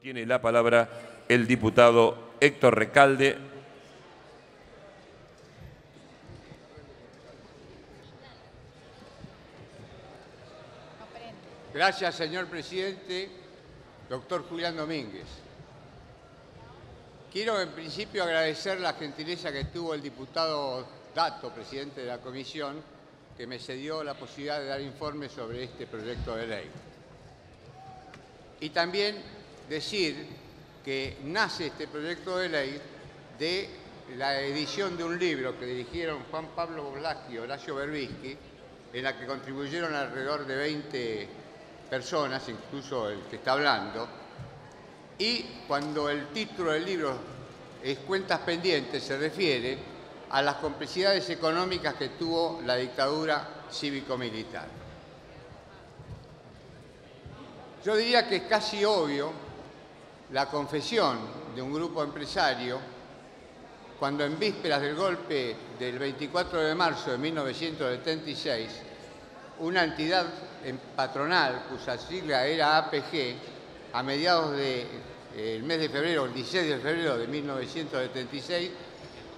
Tiene la palabra el diputado Héctor Recalde. Gracias, señor presidente. Doctor Julián Domínguez. Quiero en principio agradecer la gentileza que tuvo el diputado Dato, presidente de la comisión, que me cedió la posibilidad de dar informe sobre este proyecto de ley. Y también decir que nace este proyecto de ley de la edición de un libro que dirigieron Juan Pablo Blaschi y Horacio Berbisky, en la que contribuyeron alrededor de 20 personas, incluso el que está hablando, y cuando el título del libro es Cuentas pendientes, se refiere a las complicidades económicas que tuvo la dictadura cívico-militar. Yo diría que es casi obvio la confesión de un grupo empresario cuando en vísperas del golpe del 24 de marzo de 1976, una entidad patronal, cuya sigla era APG, a mediados del mes de febrero, el 16 de febrero de 1976,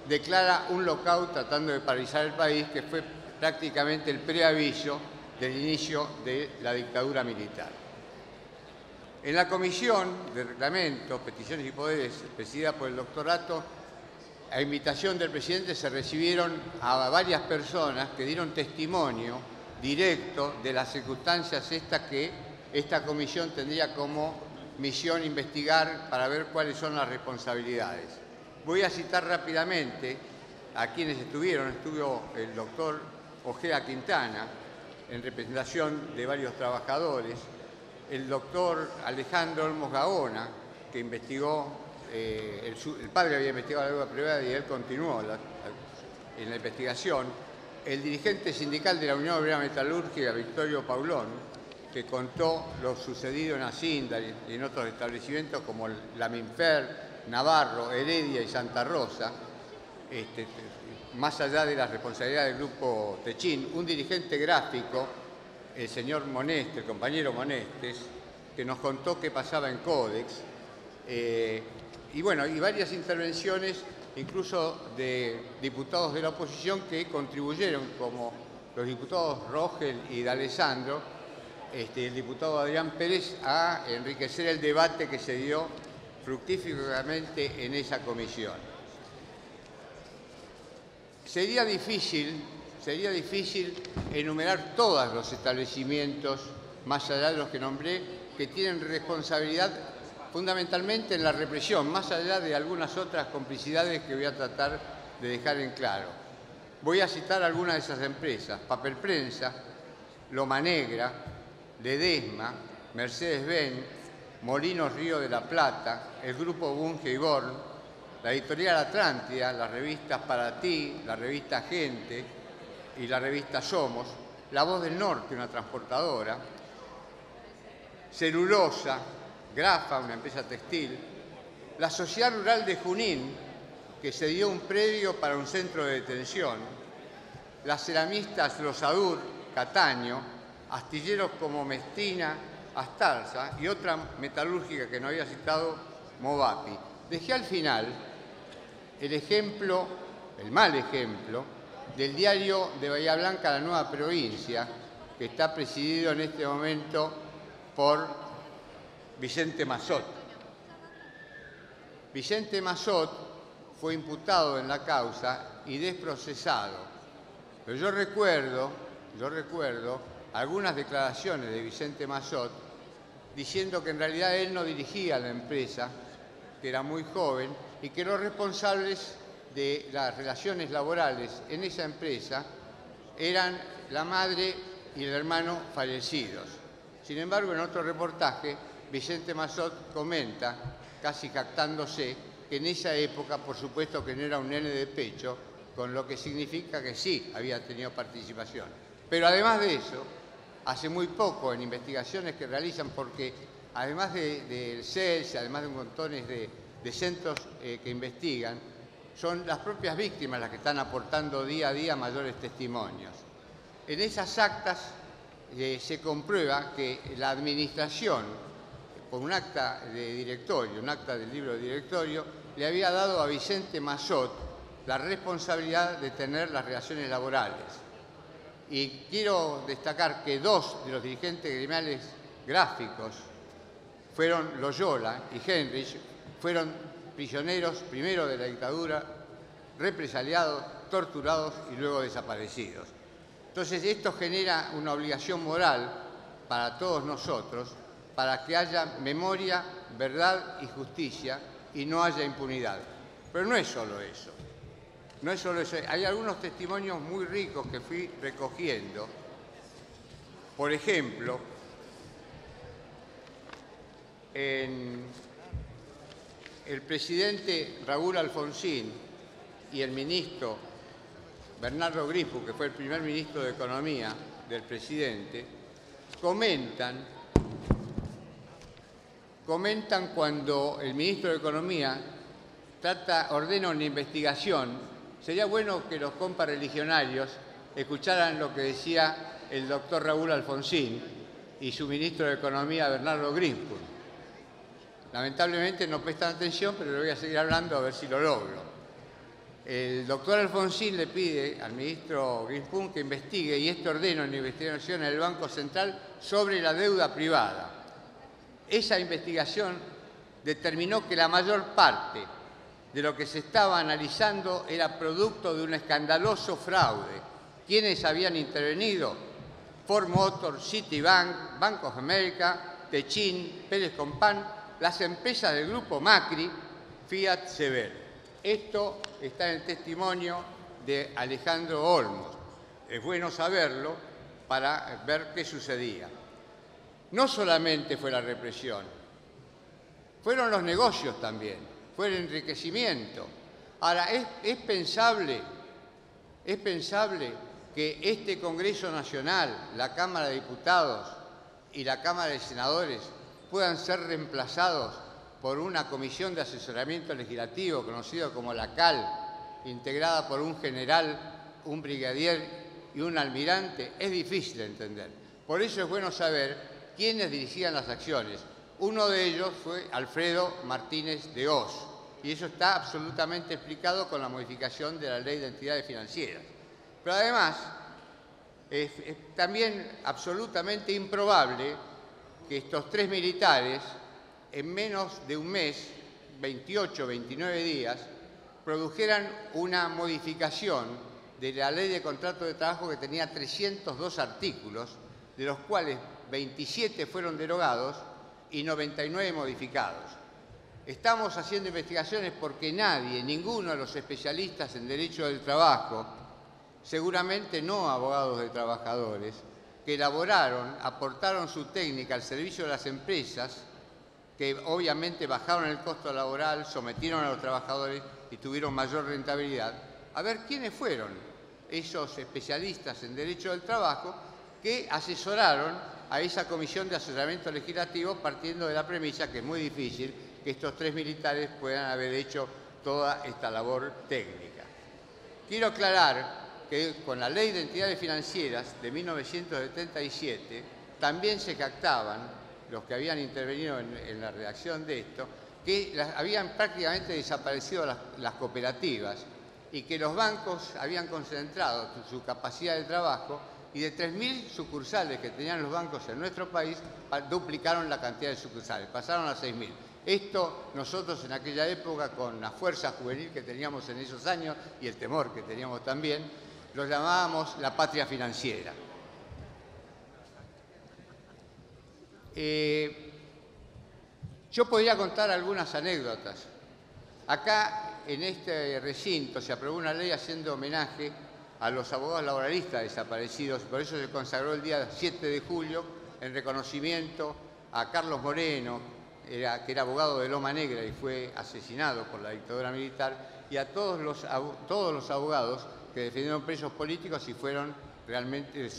declara un lockout tratando de paralizar el país, que fue prácticamente el preaviso del inicio de la dictadura militar. En la Comisión de Reglamentos, Peticiones y Poderes, presidida por el doctor Dato, a invitación del presidente se recibieron a varias personas que dieron testimonio directo de las circunstancias estas que esta comisión tendría como misión investigar para ver cuáles son las responsabilidades. Voy a citar rápidamente a quienes estuvieron. Estuvo el doctor Ojeda Quintana, en representación de varios trabajadores, el doctor Alejandro Olmos Gaona, que investigó, el padre había investigado la deuda privada y él continuó en la investigación, el dirigente sindical de la Unión Obrera Metalúrgica, Victorio Paulón, que contó lo sucedido en Hacienda y en otros establecimientos como la Minfer, Navarro, Heredia y Santa Rosa, más allá de la responsabilidad del grupo Techín, un dirigente gráfico, el señor Monestes, el compañero Monestes, que nos contó qué pasaba en Codex, y bueno, y varias intervenciones, incluso de diputados de la oposición que contribuyeron, como los diputados Rogel y D'Alessandro, el diputado Adrián Pérez, a enriquecer el debate que se dio fructíferamente en esa comisión. Sería difícil enumerar todos los establecimientos, más allá de los que nombré, que tienen responsabilidad fundamentalmente en la represión, más allá de algunas otras complicidades que voy a tratar de dejar en claro. Voy a citar algunas de esas empresas: Papel Prensa, Loma Negra, Ledesma, Mercedes-Benz, Molinos Río de la Plata, el Grupo Bunge y Born, la Editorial Atlántida, las revistas Para Ti, la revista Gente y la revista Somos, La Voz del Norte, una transportadora, Celulosa, Grafa, una empresa textil, la Sociedad Rural de Junín, que se dio un predio para un centro de detención, las ceramistas Losadur, Cataño, astilleros como Mestina, Astarza y otra metalúrgica que no había citado, Movapi. Dejé al final el ejemplo, el mal ejemplo, del diario de Bahía Blanca, La Nueva Provincia, que está presidido en este momento por Vicente Massot. Vicente Massot fue imputado en la causa y desprocesado. Pero yo recuerdo algunas declaraciones de Vicente Massot diciendo que en realidad él no dirigía la empresa, que era muy joven, y que los responsables de las relaciones laborales en esa empresa eran la madre y el hermano fallecidos. Sin embargo, en otro reportaje, Vicente Massot comenta, casi jactándose, que en esa época, por supuesto que no era un nene de pecho, con lo que significa que sí había tenido participación. Pero además de eso, hace muy poco en investigaciones que realizan, porque además del CELS, además de montones de centros que investigan, son las propias víctimas las que están aportando día a día mayores testimonios. En esas actas se comprueba que la administración por un acta de directorio, un acta del libro de directorio, le había dado a Vicente Massot la responsabilidad de tener las relaciones laborales. Y quiero destacar que dos de los dirigentes gremiales gráficos fueron Loyola y Heinrich, fueron prisioneros primero de la dictadura, represaliados, torturados y luego desaparecidos. Entonces esto genera una obligación moral para todos nosotros, para que haya memoria, verdad y justicia y no haya impunidad. Pero no es solo eso. No es solo eso. Hay algunos testimonios muy ricos que fui recogiendo. Por ejemplo, el presidente Raúl Alfonsín y el ministro Bernardo Grispo, que fue el primer ministro de Economía del presidente, comentan cuando el ministro de Economía ordena una investigación. Sería bueno que los compas religionarios escucharan lo que decía el doctor Raúl Alfonsín y su ministro de Economía, Bernardo Grispo. Lamentablemente no prestan atención, pero le voy a seguir hablando a ver si lo logro. El doctor Alfonsín le pide al ministro Grispo que investigue, y este ordena una investigación en el Banco Central sobre la deuda privada. Esa investigación determinó que la mayor parte de lo que se estaba analizando era producto de un escandaloso fraude. ¿Quiénes habían intervenido? Ford Motor, Citibank, Bank of America, Techin, Pérez Compán, las empresas del grupo Macri, Fiat, Sever. Esto está en el testimonio de Alejandro Olmos. Es bueno saberlo para ver qué sucedía. No solamente fue la represión, fueron los negocios también, fue el enriquecimiento. Ahora, es pensable que este Congreso Nacional, la Cámara de Diputados y la Cámara de Senadores puedan ser reemplazados por una comisión de asesoramiento legislativo conocida como la CAL, integrada por un general, un brigadier y un almirante. Es difícil de entender. Por eso es bueno saber quiénes dirigían las acciones. Uno de ellos fue Alfredo Martínez de Hoz, y eso está absolutamente explicado con la modificación de la Ley de Entidades Financieras. Pero además, es también absolutamente improbable que estos tres militares, en menos de un mes, 28, 29 días, produjeran una modificación de la Ley de Contrato de Trabajo que tenía 302 artículos, de los cuales 27 fueron derogados y 99 modificados. Estamos haciendo investigaciones porque nadie, ninguno de los especialistas en derecho del trabajo, seguramente no abogados de trabajadores, que elaboraron, aportaron su técnica al servicio de las empresas, que obviamente bajaron el costo laboral, sometieron a los trabajadores y tuvieron mayor rentabilidad. A ver quiénes fueron esos especialistas en derecho del trabajo que asesoraron a esa comisión de asesoramiento legislativo, partiendo de la premisa que es muy difícil que estos tres militares puedan haber hecho toda esta labor técnica. Quiero aclarar que con la Ley de Entidades Financieras de 1977 también se jactaban los que habían intervenido en la redacción de esto, que habían prácticamente desaparecido las cooperativas y que los bancos habían concentrado su capacidad de trabajo, y de 3.000 sucursales que tenían los bancos en nuestro país, duplicaron la cantidad de sucursales, pasaron a 6.000. Esto nosotros en aquella época, con la fuerza juvenil que teníamos en esos años y el temor que teníamos también, lo llamábamos la patria financiera. Yo podría contar algunas anécdotas. Acá, en este recinto, se aprobó una ley haciendo homenaje a los abogados laboralistas desaparecidos. Por eso se consagró el día 7 de julio en reconocimiento a Carlos Moreno, que era abogado de Loma Negra y fue asesinado por la dictadura militar, y a todos los abogados que defendieron presos políticos y fueron realmente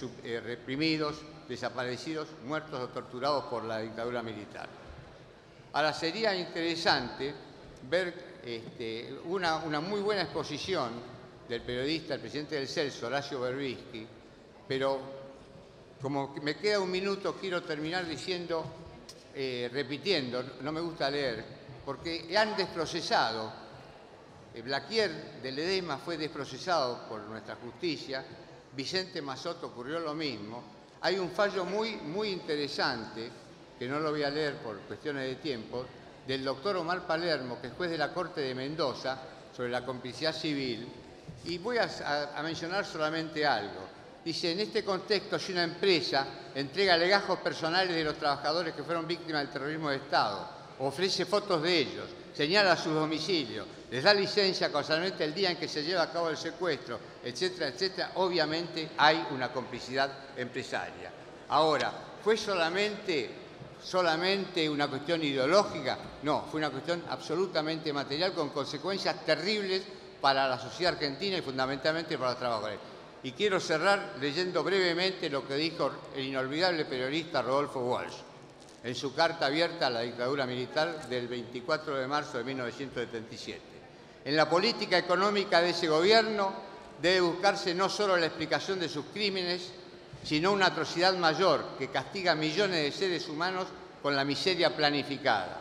reprimidos, desaparecidos, muertos o torturados por la dictadura militar. Ahora, sería interesante ver una muy buena exposición del periodista, el presidente del CELSO, Horacio Berbisky, pero como me queda un minuto, quiero terminar diciendo repitiendo, no me gusta leer, porque han desprocesado. Blaquier del Ledesma fue desprocesado por nuestra justicia, Vicente Mazzotti ocurrió lo mismo. Hay un fallo muy interesante, que no lo voy a leer por cuestiones de tiempo, del doctor Omar Palermo, que es juez de la Corte de Mendoza, sobre la complicidad civil, y voy a mencionar solamente algo. Dice, en este contexto, si una empresa entrega legajos personales de los trabajadores que fueron víctimas del terrorismo de Estado, ofrece fotos de ellos, señala sus domicilios, les da licencia casualmente el día en que se lleva a cabo el secuestro, etcétera, etcétera, obviamente hay una complicidad empresaria. Ahora, ¿fue solamente una cuestión ideológica? No, fue una cuestión absolutamente material con consecuencias terribles para la sociedad argentina y fundamentalmente para los trabajadores. Y quiero cerrar leyendo brevemente lo que dijo el inolvidable periodista Rodolfo Walsh en su carta abierta a la dictadura militar del 24 de marzo de 1977. En la política económica de ese gobierno debe buscarse no solo la explicación de sus crímenes, sino una atrocidad mayor que castiga a millones de seres humanos con la miseria planificada.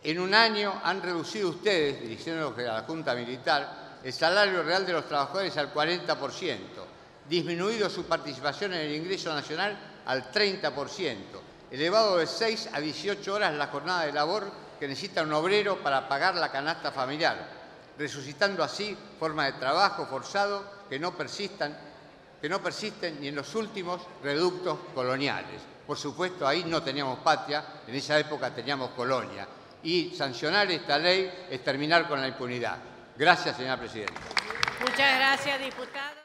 En un año han reducido ustedes, dirigiéndonos a la Junta Militar, el salario real de los trabajadores al 40%, disminuido su participación en el ingreso nacional al 30%, elevado de 6 a 18 horas la jornada de labor que necesita un obrero para pagar la canasta familiar, resucitando así formas de trabajo forzado que no persisten ni en los últimos reductos coloniales. Por supuesto, ahí no teníamos patria, en esa época teníamos colonia. Y sancionar esta ley es terminar con la impunidad. Gracias, señora presidenta. Muchas gracias, diputado.